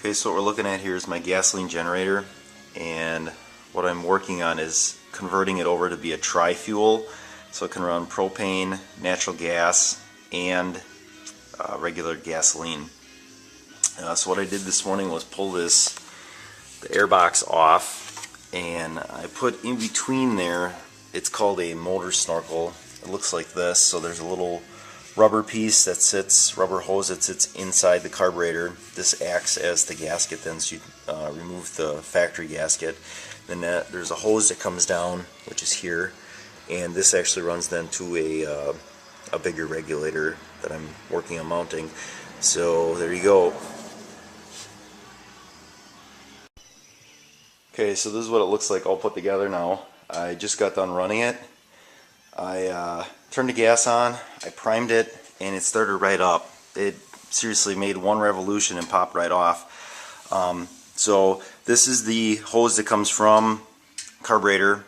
Okay, so what we're looking at here is my gasoline generator, and what I'm working on is converting it over to be a tri-fuel, so it can run propane, natural gas, and regular gasoline. So what I did this morning was pull the air box off, and I put in between there, it's called a motor snorkel. It looks like this, so there's a little rubber piece that sits, rubber hose that sits inside the carburetor. This acts as the gasket then, so you remove the factory gasket. Then there's a hose that comes down, which is here, and this actually runs then to a bigger regulator that I'm working on mounting. So there you go. Okay, so this is what it looks like all put together now. I just got done running it. I turned the gas on, I primed it, and it started right up. It seriously made one revolution and popped right off. So this is the hose that comes from carburetor.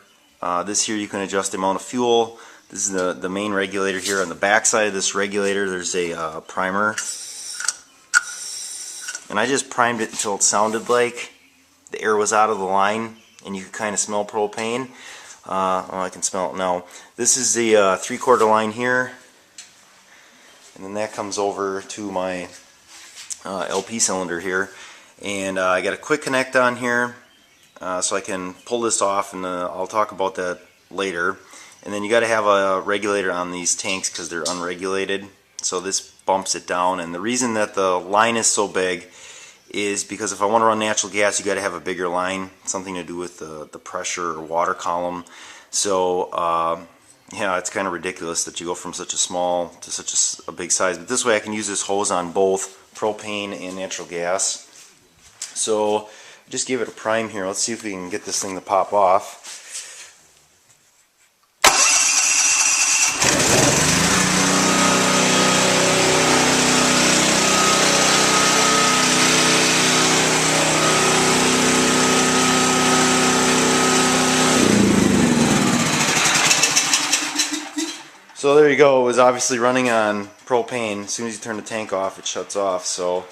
This here you can adjust the amount of fuel. This is the main regulator here. On the back side of this regulator there's a primer. And I just primed it until it sounded like the air was out of the line and you could kind of smell propane. Oh, I can smell it now. This is the 3/4 line here, and then that comes over to my LP cylinder here, and I got a quick connect on here, so I can pull this off, and I'll talk about that later. And then you got to have a regulator on these tanks because they're unregulated, so this bumps it down. And the reason that the line is so big is because if I want to run natural gas, you got to have a bigger line, something to do with the pressure or water column. So yeah, it's kind of ridiculous that you go from such a small to such a big size. But this way I can use this hose on both propane and natural gas. So just give it a prime here. Let's see if we can get this thing to pop off. So there you go, it was obviously running on propane. As soon as you turn the tank off, it shuts off. So